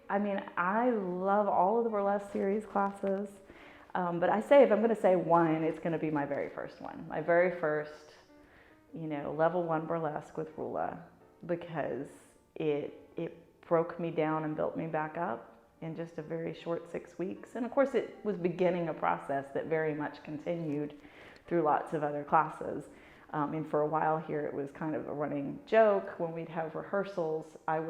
I mean, I love all of the burlesque series classes, but I say if I'm going to say one, it's going to be my very first one. My very first, level 1 burlesque with Rula, because it broke me down and built me back up in just a very short 6 weeks. And of course, it was beginning a process that very much continued through lots of other classes. And for a while here, it was kind of a running joke. When we'd have rehearsals, I'd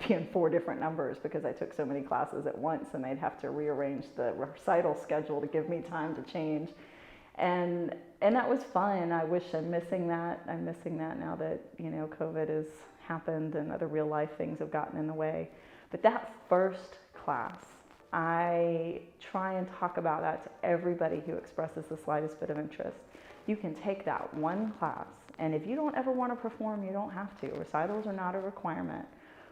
be in 4 different numbers because I took so many classes at once, and they'd have to rearrange the recital schedule to give me time to change. And that was fun. I wish I'm missing that. I'm missing that now that, COVID has happened and other real life things have gotten in the way. But that first class, I try and talk about that to everybody who expresses the slightest bit of interest. You can take that one class, and if you don't ever want to perform, you don't have to. Recitals are not a requirement,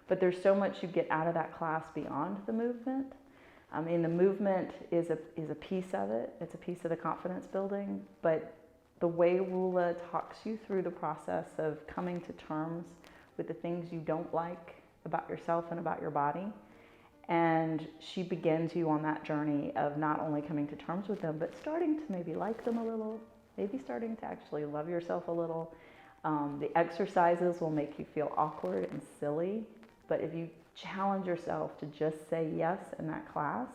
but there's so much you get out of that class beyond the movement. I mean, the movement is a piece of it. It's a piece of the confidence building, but the way Rula talks you through the process of coming to terms with the things you don't like about yourself and about your body, and she begins you on that journey of not only coming to terms with them, but starting to maybe like them a little, maybe starting to actually love yourself a little. The exercises will make you feel awkward and silly, but if you challenge yourself to just say yes in that class,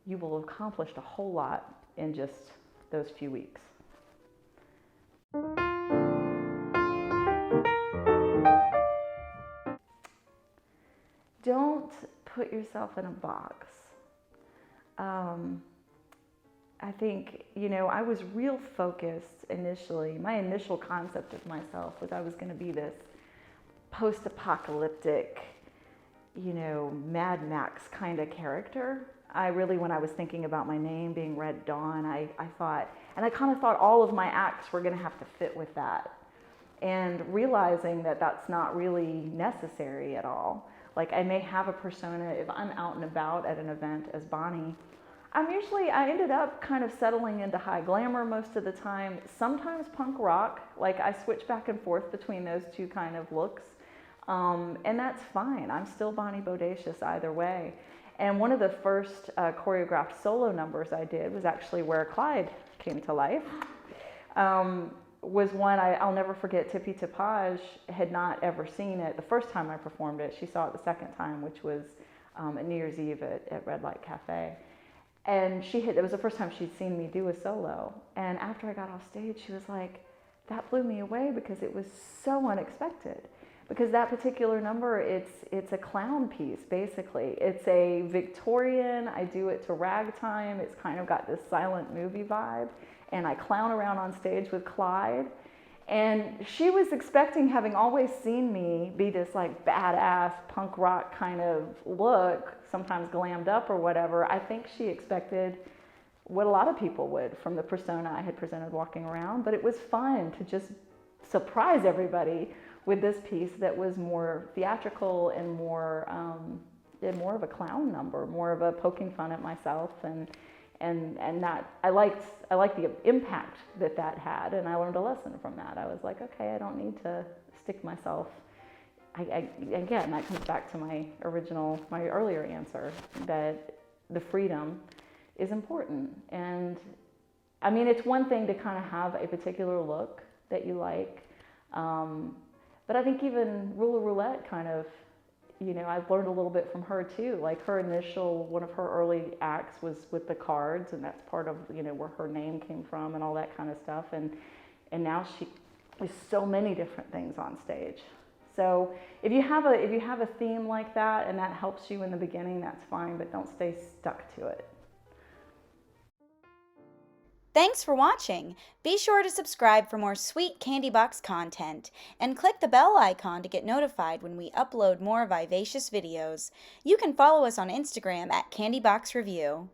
you will have accomplished a whole lot in just those few weeks. Don't put yourself in a box. I think, I was real focused initially. My initial concept of myself was I was going to be this post-apocalyptic, Mad Max kind of character. When I was thinking about my name being Red Dawn, I thought, and I kind of thought all of my acts were going to have to fit with that. And realizing that that's not really necessary at all. Like, I may have a persona if I'm out and about at an event as Bonnie. I ended up kind of settling into high glamour most of the time, sometimes punk rock. Like, I switch back and forth between those two kind of looks. And that's fine. I'm still Bonnie Bodacious either way. And one of the first choreographed solo numbers I did was actually where Clyde came to life. Was one I'll never forget. Tippy Tapage had not ever seen it the first time I performed it. She saw it the second time, which was at New Year's Eve at Red Light Cafe. And it was the first time she'd seen me do a solo. And after I got off stage, she was like, that blew me away because it was so unexpected. Because that particular number, it's a clown piece, basically. It's a Victorian, I do it to ragtime. It's kind of got this silent movie vibe. And I clown around on stage with Clyde. And she was expecting, having always seen me be this like badass punk rock kind of look, sometimes glammed up or whatever. I think she expected what a lot of people would from the persona I had presented walking around. But it was fun to just surprise everybody with this piece that was more theatrical and more of a clown number, more of a poking fun at myself, and that I liked the impact that had, and I learned a lesson from that. I was like, okay, I don't need to stick myself. Again, that comes back to my earlier answer, that the freedom is important. And I mean, it's one thing to kind of have a particular look that you like, but I think even Rula Roulette kind of, I've learned a little bit from her too. Like one of her early acts was with the cards, and that's part of, where her name came from and all that kind of stuff. And now she is so many different things on stage. So if you have a theme like that and that helps you in the beginning, that's fine, but don't stay stuck to it. Thanks for watching. Be sure to subscribe for more sweet Candybox content and click the bell icon to get notified when we upload more vivacious videos. You can follow us on Instagram at Candybox Revue.